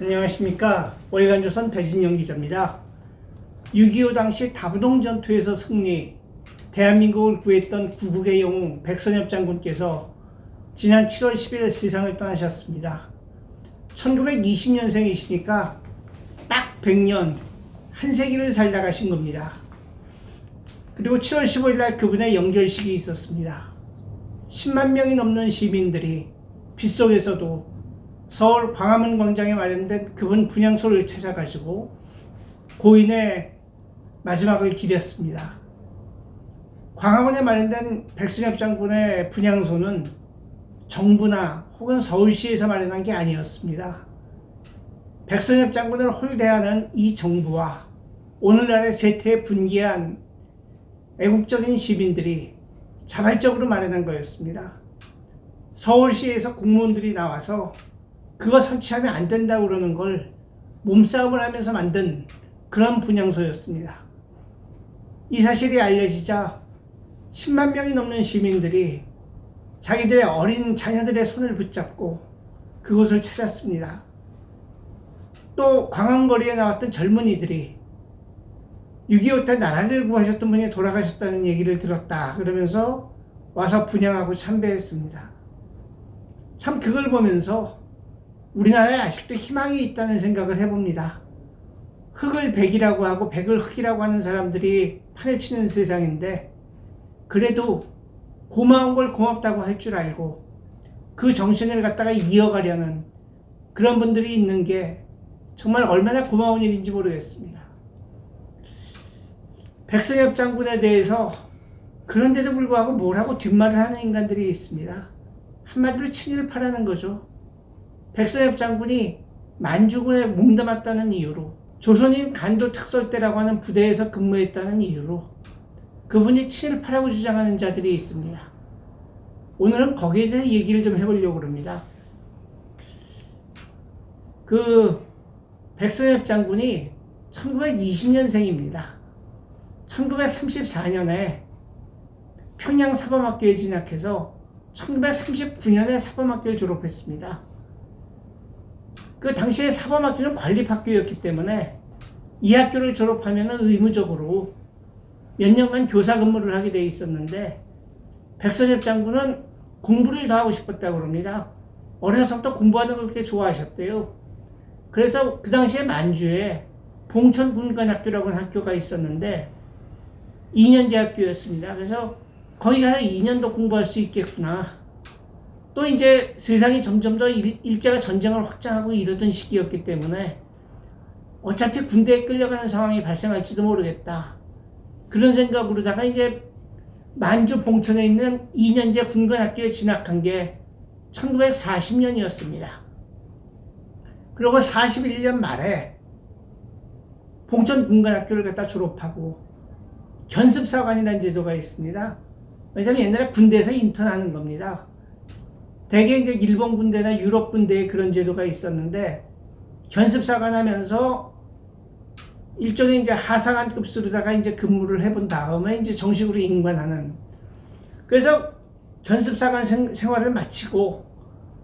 안녕하십니까. 월간조선 배진영 기자입니다. 6.25 당시 다부동 전투에서 승리, 대한민국을 구했던 구국의 영웅 백선엽 장군께서 지난 7월 10일 세상을 떠나셨습니다. 1920년생이시니까 딱 100년, 한 세기를 살다 가신 겁니다. 그리고 7월 15일 날 그분의 영결식이 있었습니다. 10만 명이 넘는 시민들이 빗속에서도 서울 광화문 광장에 마련된 그분 분향소를 찾아가지고 고인의 마지막을 기렸습니다. 광화문에 마련된 백선엽 장군의 분향소는 정부나 혹은 서울시에서 마련한 게 아니었습니다. 백선엽 장군을 홀대하는 이 정부와 오늘날의 세태에 분개한 애국적인 시민들이 자발적으로 마련한 거였습니다. 서울시에서 공무원들이 나와서 그거 설치하면 안 된다고 그러는 걸 몸싸움을 하면서 만든 그런 분향소였습니다. 이 사실이 알려지자 10만 명이 넘는 시민들이 자기들의 어린 자녀들의 손을 붙잡고 그곳을 찾았습니다. 또 광화문거리에 나왔던 젊은이들이 6.25 때 나라를 구하셨던 분이 돌아가셨다는 얘기를 들었다 그러면서 와서 분향하고 참배했습니다. 참 그걸 보면서 우리나라에 아직도 희망이 있다는 생각을 해봅니다. 흙을 백이라고 하고 백을 흙이라고 하는 사람들이 판에 치는 세상인데 그래도 고마운 걸 고맙다고 할 줄 알고 그 정신을 갖다가 이어가려는 그런 분들이 있는 게 정말 얼마나 고마운 일인지 모르겠습니다. 백선엽 장군에 대해서 그런데도 불구하고 뭐라고 뒷말을 하는 인간들이 있습니다. 한마디로 친일파라는 거죠. 백선엽 장군이 만주군에 몸담았다는 이유로 조선인 간도 특설대라고 하는 부대에서 근무했다는 이유로 그분이 친일파라고 주장하는 자들이 있습니다. 오늘은 거기에 대해 얘기를 좀 해보려고 합니다. 백선엽 장군이 1920년생입니다. 1934년에 평양 사범학교에 진학해서 1939년에 사범학교를 졸업했습니다. 그 당시에 사범학교는 관립학교였기 때문에 이 학교를 졸업하면 의무적으로 몇 년간 교사 근무를 하게 돼 있었는데 백선엽 장군은 공부를 더 하고 싶었다고 합니다. 어려서부터 공부하는 걸 그렇게 좋아하셨대요. 그래서 그 당시에 만주에 봉천군관학교라고 하는 학교가 있었는데 2년제 학교였습니다. 그래서 거기 가서 2년도 공부할 수 있겠구나. 또 이제 세상이 점점 더 일제가 전쟁을 확장하고 이러던 시기였기 때문에 어차피 군대에 끌려가는 상황이 발생할지도 모르겠다. 그런 생각으로다가 이제 만주 봉천에 있는 2년제 군관학교에 진학한 게 1940년이었습니다. 그리고 41년 말에 봉천 군관학교를 갖다 졸업하고 견습사관이라는 제도가 있습니다. 왜냐하면 옛날에 군대에서 인턴하는 겁니다. 대개 이제 일본 군대나 유럽 군대에 그런 제도가 있었는데 견습사관 하면서 일종의 이제 하상한 급수로다가 이제 근무를 해본 다음에 이제 정식으로 임관하는. 그래서 견습사관 생활을 마치고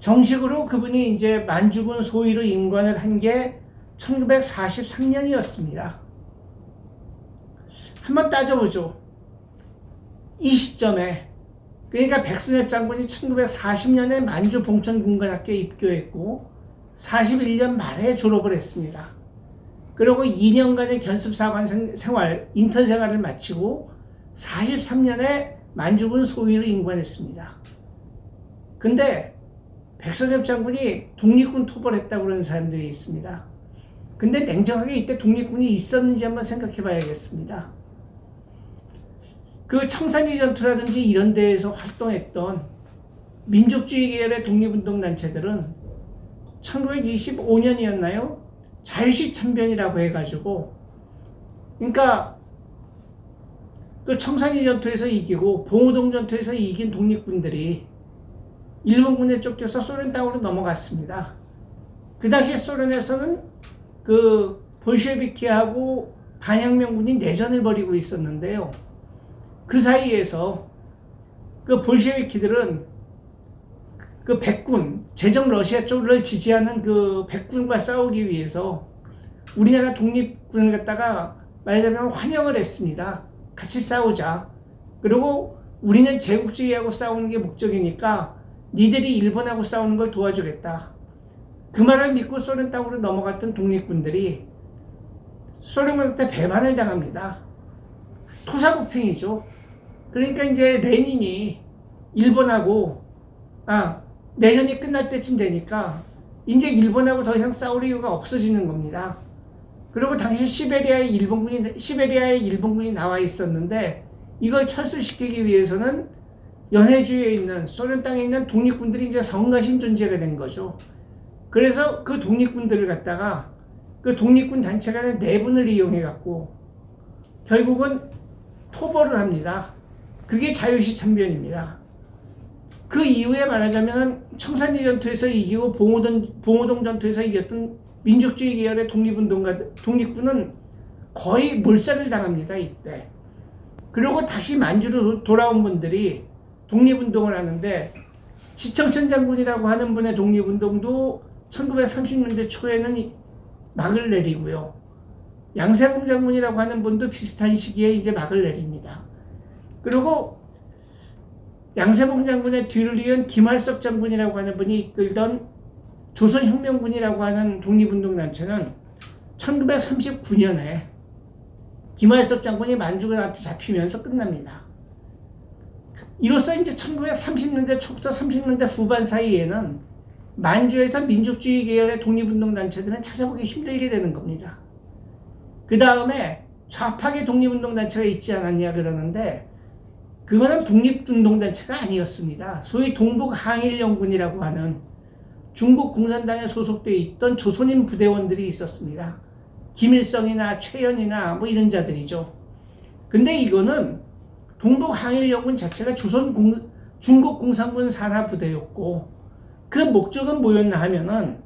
정식으로 그분이 이제 만주군 소위로 임관을 한 게 1943년이었습니다. 한번 따져보죠. 이 시점에 그러니까 백선엽 장군이 1940년에 만주 봉천군관학교에 입교했고 41년 말에 졸업을 했습니다. 그리고 2년간의 견습사관 생활, 인턴 생활을 마치고 43년에 만주군 소위로 임관했습니다. 근데 백선엽 장군이 독립군 토벌했다고 그러는 사람들이 있습니다. 근데 냉정하게 이때 독립군이 있었는지 한번 생각해 봐야겠습니다. 그 청산리 전투라든지 이런 데에서 활동했던 민족주의 계열의 독립운동단체들은 1925년이었나요? 자유시 참변이라고 해가지고 그러니까 그 청산리 전투에서 이기고 봉오동 전투에서 이긴 독립군들이 일본군에 쫓겨서 소련 땅으로 넘어갔습니다. 그 당시 소련에서는 그 볼셰비키하고 반혁명군이 내전을 벌이고 있었는데요. 그 사이에서 그 볼셰비키들은 그 백군, 제정 러시아 쪽을 지지하는 그 백군과 싸우기 위해서 우리나라 독립군을 갖다가 말하자면 환영을 했습니다. 같이 싸우자. 그리고 우리는 제국주의하고 싸우는 게 목적이니까 니들이 일본하고 싸우는 걸 도와주겠다. 그 말을 믿고 소련 땅으로 넘어갔던 독립군들이 소련한테 배반을 당합니다. 토사구팽이죠. 그러니까 이제 레닌이 일본하고 내전이 끝날 때쯤 되니까 이제 일본하고 더 이상 싸울 이유가 없어지는 겁니다. 그리고 당시 시베리아에 일본군이 나와 있었는데 이걸 철수시키기 위해서는 연해주에 있는 소련 땅에 있는 독립군들이 이제 성가신 존재가 된 거죠. 그래서 그 독립군들을 갖다가 그 독립군 단체 간의 내분을 이용해 갖고 결국은 토벌을 합니다. 그게 자유시 참변입니다. 그 이후에 말하자면 청산리 전투에서 이기고 봉오동 전투에서 이겼던 민족주의 계열의 독립군은 거의 몰살을 당합니다. 이때. 그리고 다시 만주로 돌아온 분들이 독립운동을 하는데 지청천 장군이라고 하는 분의 독립운동도 1930년대 초에는 막을 내리고요. 양세봉 장군이라고 하는 분도 비슷한 시기에 이제 막을 내립니다. 그리고 양세봉 장군의 뒤를 이은 김할석 장군이라고 하는 분이 이끌던 조선혁명군이라고 하는 독립운동단체는 1939년에 김할석 장군이 만주군한테 잡히면서 끝납니다. 이로써 이제 1930년대 초부터 30년대 후반 사이에는 만주에서 민족주의 계열의 독립운동단체들은 찾아보기 힘들게 되는 겁니다. 그 다음에 좌파계 독립운동단체가 있지 않았냐 그러는데 그거는 독립운동단체가 아니었습니다. 소위 동북항일연군이라고 하는 중국 공산당에 소속되어 있던 조선인 부대원들이 있었습니다. 김일성이나 최연이나 뭐 이런 자들이죠. 근데 이거는 동북항일연군 자체가 중국 공산군 산하 부대였고 그 목적은 뭐였나 하면은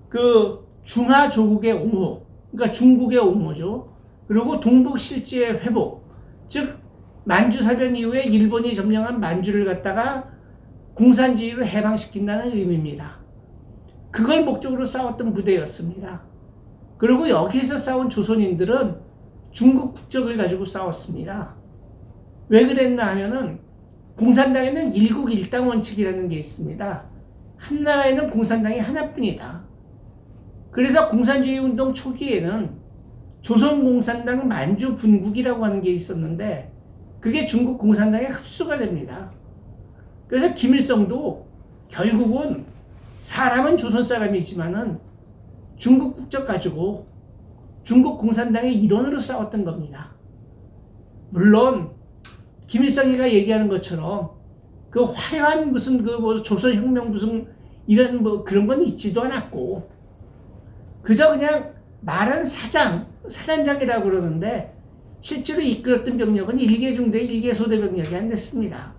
그 중화조국의 옹호, 그러니까 중국의 옹호죠. 그리고 동북 실지의 회복, 즉 만주사변 이후에 일본이 점령한 만주를 갖다가 공산주의로 해방시킨다는 의미입니다. 그걸 목적으로 싸웠던 부대였습니다. 그리고 여기에서 싸운 조선인들은 중국 국적을 가지고 싸웠습니다. 왜 그랬나 하면은 공산당에는 일국 일당 원칙이라는 게 있습니다. 한 나라에는 공산당이 하나뿐이다. 그래서 공산주의 운동 초기에는 조선공산당 만주 분국이라고 하는 게 있었는데 그게 중국 공산당에 흡수가 됩니다. 그래서 김일성도 결국은 사람은 조선 사람이지만은 중국 국적 가지고 중국 공산당의 일원으로 싸웠던 겁니다. 물론 김일성이가 얘기하는 것처럼 그 화려한 무슨 그 뭐 조선혁명 무슨 이런 뭐 그런 건 있지도 않았고 그저 그냥 말은 사단장이라고 그러는데 실제로 이끌었던 병력은 1개 중대 1개 소대 병력이 안 됐습니다.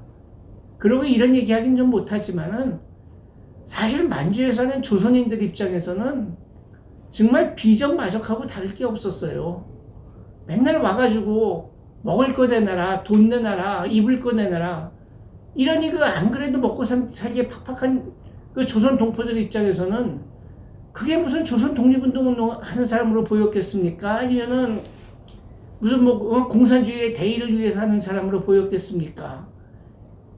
그리고 이런 얘기하기는 좀 못하지만은 사실 만주에 사는 조선인들 입장에서는 정말 비정마적하고 다를 게 없었어요. 맨날 와가지고 먹을 거 내놔라, 돈 내놔라, 입을 거 내놔라. 이러니 그 안 그래도 먹고 살기에 팍팍한 그 조선 동포들 입장에서는 그게 무슨 조선 독립운동 하는 사람으로 보였겠습니까? 아니면은 무슨 뭐 공산주의의 대의를 위해서 하는 사람으로 보였겠습니까?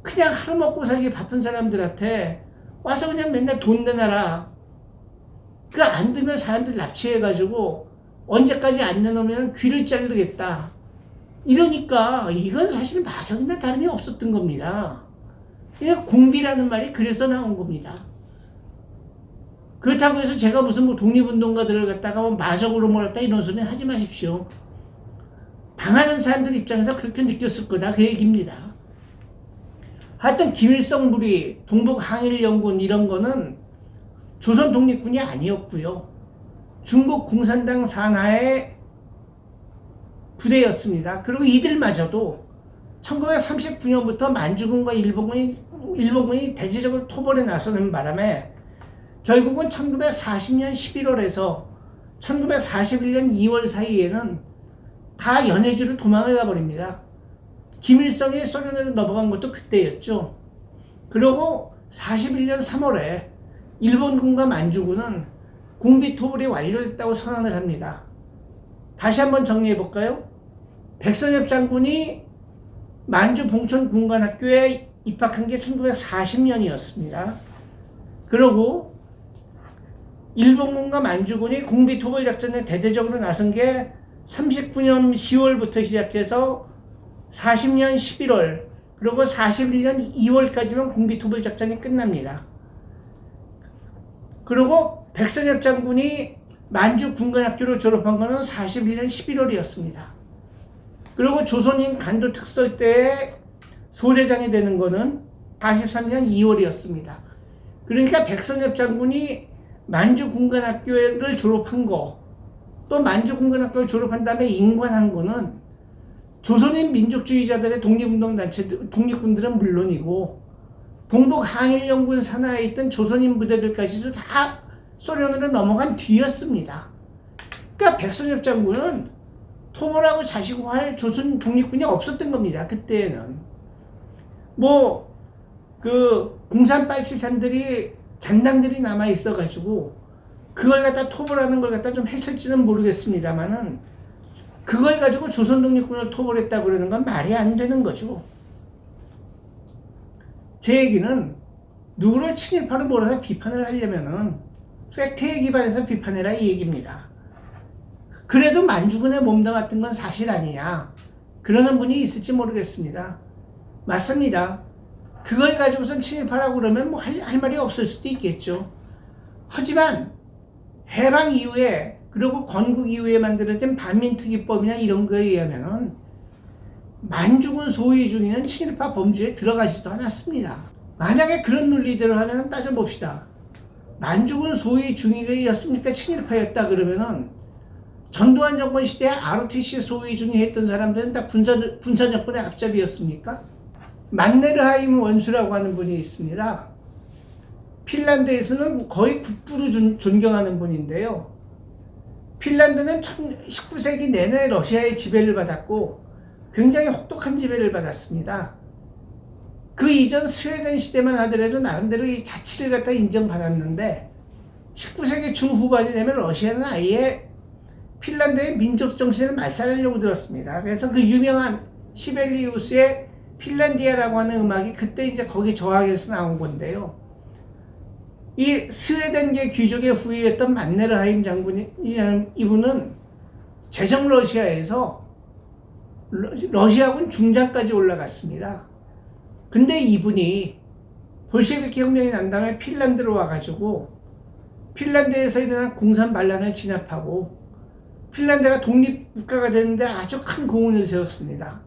그냥 하루 먹고 살기 바쁜 사람들한테 와서 그냥 맨날 돈 내놔라. 그 안 들면 사람들 납치해가지고 언제까지 안 내놓으면 귀를 자르겠다. 이러니까 이건 사실 마적이나 다름이 없었던 겁니다. 그냥 공비라는 말이 그래서 나온 겁니다. 그렇다고 해서 제가 무슨 뭐 독립운동가들을 갖다가 뭐 마적으로 몰았다 이런 소리는 하지 마십시오. 당하는 사람들 입장에서 그렇게 느꼈을 거다 그 얘기입니다. 하여튼 김일성 무리, 동북항일연군 이런 거는 조선 독립군이 아니었고요. 중국 공산당 산하의 부대였습니다. 그리고 이들마저도 1939년부터 만주군과 일본군이 대지적으로 토벌에 나서는 바람에 결국은 1940년 11월에서 1941년 2월 사이에는 다 연해주로 도망을 가버립니다. 김일성이 소련으로 넘어간 것도 그때였죠. 그리고 41년 3월에 일본군과 만주군은 공비토벌이 완료됐다고 선언을 합니다. 다시 한번 정리해 볼까요? 백선엽 장군이 만주 봉천 군관학교에 입학한 게 1940년이었습니다. 그리고 일본군과 만주군이 공비토벌 작전에 대대적으로 나선 게 39년 10월부터 시작해서 40년 11월 그리고 41년 2월까지만 공비토벌 작전이 끝납니다. 그리고 백선엽 장군이 만주 군관학교를 졸업한 것은 41년 11월이었습니다. 그리고 조선인 간도 특설대에 소대장이 되는 것은 43년 2월이었습니다. 그러니까 백선엽 장군이 만주 군관학교를 졸업한 거, 또 만주 군관학교를 졸업한 다음에 임관한 거는 조선인 민족주의자들의 독립군들은 물론이고 동북 항일연군 산하에 있던 조선인 부대들까지도 다 소련으로 넘어간 뒤였습니다. 그러니까 백선엽 장군은 토벌하고 자시고 할 조선 독립군이 없었던 겁니다. 그때는 공산 빨치산들이 잔당들이 남아 있어가지고 그걸 갖다 토벌하는 걸 갖다 좀 했을지는 모르겠습니다만은 그걸 가지고 조선 독립군을 토벌했다 그러는 건 말이 안 되는 거죠. 제 얘기는 누구를 친일파로 몰아서 비판을 하려면은 팩트에 기반해서 비판해라 이 얘기입니다. 그래도 만주군에 몸담았던 건 사실 아니냐 그러는 분이 있을지 모르겠습니다. 맞습니다. 그걸 가지고선 친일파라고 그러면 할 말이 없을 수도 있겠죠. 하지만 해방 이후에 그리고 건국 이후에 만들어진 반민특위법이나 이런 거에 의하면은 만주군 소위 중에는 친일파 범주에 들어가지도 않았습니다. 만약에 그런 논리대로 하면 따져봅시다. 만주군 소위 중위였습니까? 친일파였다 그러면은 전두환 정권 시대에 ROTC 소위 중위했던 사람들은 다 군사 정권의 앞잡이였습니까? 만네르하임 원수라고 하는 분이 있습니다. 핀란드에서는 거의 국부로 존경하는 분인데요. 핀란드는 19세기 내내 러시아의 지배를 받았고 굉장히 혹독한 지배를 받았습니다. 그 이전 스웨덴 시대만 하더라도 나름대로 이 자치를 갖다 인정받았는데 19세기 중후반이 되면 러시아는 아예 핀란드의 민족 정신을 말살하려고 들었습니다. 그래서 그 유명한 시벨리우스의 핀란디아라고 하는 음악이 그때 이제 거기 저항해서 나온 건데요. 이 스웨덴계 귀족의 후예였던 만네르하임 장군이라는 이분은 제정 러시아에서 러시아군 중장까지 올라갔습니다. 근데 이분이 볼셰비키 혁명이 난 다음에 핀란드로 와가지고 핀란드에서 일어난 공산 반란을 진압하고 핀란드가 독립국가가 되는데 아주 큰 공헌을 세웠습니다.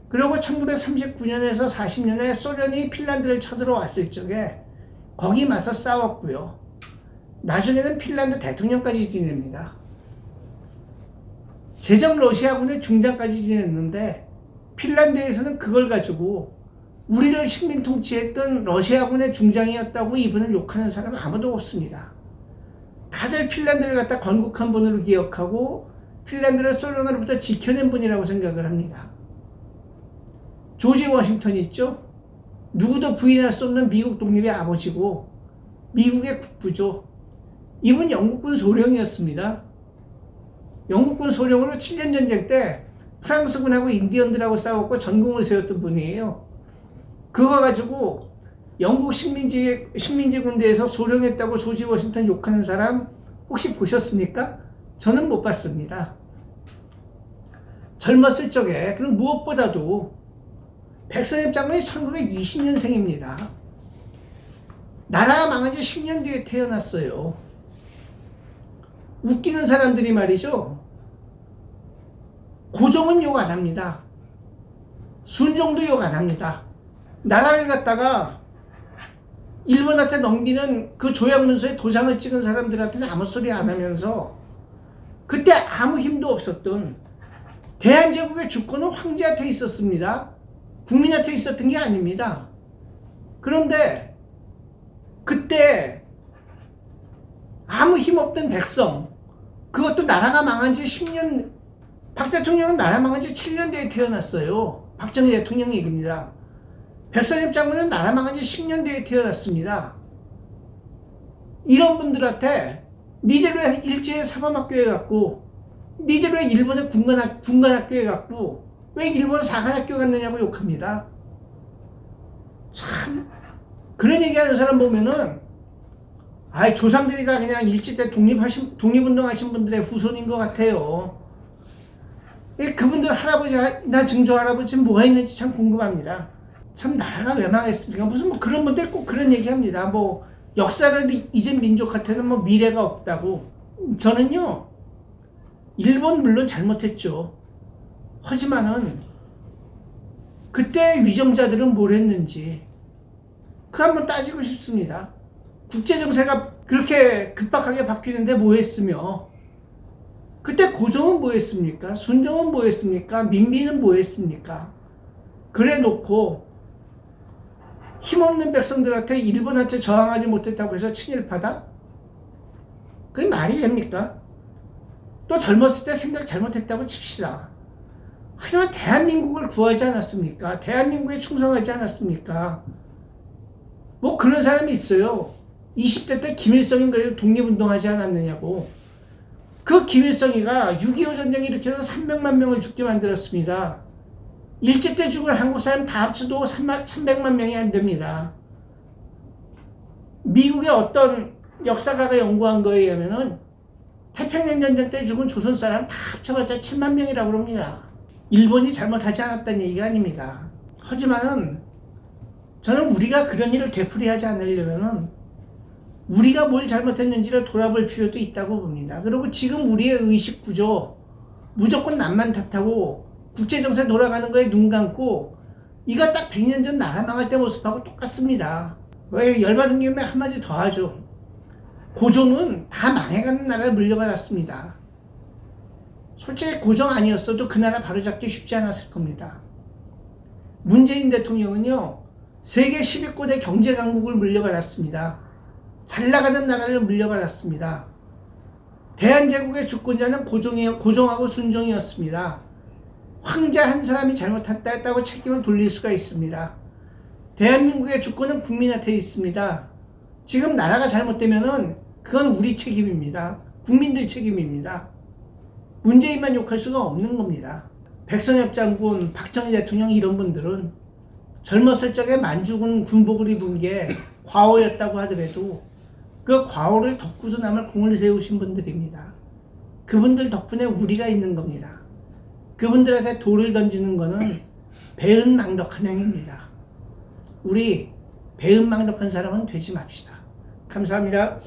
그리고 1939년에서 40년에 소련이 핀란드를 쳐들어왔을 적에 거기 맞서 싸웠고요. 나중에는 핀란드 대통령까지 지냅니다. 제정 러시아군의 중장까지 지냈는데 핀란드에서는 그걸 가지고 우리를 식민 통치했던 러시아군의 중장이었다고 이분을 욕하는 사람은 아무도 없습니다. 다들 핀란드를 갖다 건국한 분으로 기억하고 핀란드를 소련으로부터 지켜낸 분이라고 생각을 합니다. 조지 워싱턴 있죠? 누구도 부인할 수 없는 미국 독립의 아버지고 미국의 국부죠. 이분 영국군 소령이었습니다. 영국군 소령으로 7년 전쟁 때 프랑스군하고 인디언들하고 싸웠고 전공을 세웠던 분이에요. 그거 가지고 영국 식민지 군대에서 소령했다고 조지 워싱턴 욕하는 사람 혹시 보셨습니까? 저는 못 봤습니다. 젊었을 적에, 그리고 무엇보다도 백선엽 장군이 1920년생입니다. 나라가 망한 지 10년 뒤에 태어났어요. 웃기는 사람들이 말이죠. 고종은 욕 안 합니다. 순종도 욕 안 합니다. 나라를 갖다가 일본한테 넘기는 그 조약문서에 도장을 찍은 사람들한테는 아무 소리 안 하면서 그때 아무 힘도 없었던 대한제국의 주권은 황제한테 있었습니다. 국민한테 있었던 게 아닙니다. 그런데 그때 아무 힘없던 백성, 그것도 나라가 망한 지 10년, 박 대통령은 나라 망한 지 7년 뒤에 태어났어요. 박정희 대통령 얘기입니다. 백선엽 장군은 나라 망한 지 10년 뒤에 태어났습니다. 이런 분들한테 니들 왜 일제의 사범학교에 갔고, 니들 왜 일본의 군관학교에 갔고, 왜 일본 사관학교 갔느냐고 욕합니다. 참 그런 얘기하는 사람 보면은 조상들이 다 그냥 일제 때 독립운동하신 분들의 후손인 것 같아요. 그분들 할아버지나 증조 할아버지는 뭐가 있는지 참 궁금합니다. 참 나라가 왜 망했습니까? 무슨 뭐 그런 분들 꼭 그런 얘기합니다. 뭐 역사를 잊은 민족한테는 뭐 미래가 없다고. 저는요, 일본 물론 잘못했죠. 하지만은 그때 위정자들은 뭘 했는지 그거 한번 따지고 싶습니다. 국제정세가 그렇게 급박하게 바뀌는데 뭐 했으며, 그때 고종은 뭐 했습니까? 순종은 뭐 했습니까? 민비는 뭐 했습니까? 그래 놓고 힘없는 백성들한테 일본한테 저항하지 못했다고 해서 친일파다? 그게 말이 됩니까? 또 젊었을 때 생각 잘못했다고 칩시다. 하지만 대한민국을 구하지 않았습니까? 대한민국에 충성하지 않았습니까? 뭐 그런 사람이 있어요. 20대 때 김일성이 그래도 독립운동하지 않았느냐고. 그 김일성이가 6.25 전쟁 일으켜서 300만 명을 죽게 만들었습니다. 일제 때 죽은 한국 사람 다 합쳐도 300만 명이 안 됩니다. 미국의 어떤 역사가가 연구한 거에 의하면은 태평양 전쟁 때 죽은 조선 사람 다 합쳐봤자 7만 명이라고 합니다. 일본이 잘못하지 않았다는 얘기가 아닙니다. 하지만은 저는 우리가 그런 일을 되풀이하지 않으려면은 우리가 뭘 잘못했는지를 돌아볼 필요도 있다고 봅니다. 그리고 지금 우리의 의식 구조, 무조건 남만 탓하고 국제정세 돌아가는 거에 눈 감고, 이거 딱 100년 전 나라 망할 때 모습하고 똑같습니다. 왜 열받은 김에 한마디 더 하죠. 고종은 다 망해가는 나라를 물려받았습니다. 솔직히 고종 아니었어도 그 나라 바로잡기 쉽지 않았을 겁니다. 문재인 대통령은요, 세계 10위권의 경제 강국을 물려받았습니다. 잘 나가는 나라를 물려받았습니다. 대한제국의 주권자는 고종하고 순종이었습니다. 황제 한 사람이 잘못했다고 책임을 돌릴 수가 있습니다. 대한민국의 주권은 국민한테 있습니다. 지금 나라가 잘못되면은 그건 우리 책임입니다. 국민들 책임입니다. 문재인만 욕할 수가 없는 겁니다. 백선엽 장군, 박정희 대통령 이런 분들은 젊었을 적에 만주군 군복을 입은 게 과오였다고 하더라도 그 과오를 덮고도 남을 공을 세우신 분들입니다. 그분들 덕분에 우리가 있는 겁니다. 그분들한테 돌을 던지는 거는 배은망덕한 행위입니다. 우리 배은망덕한 사람은 되지 맙시다. 감사합니다.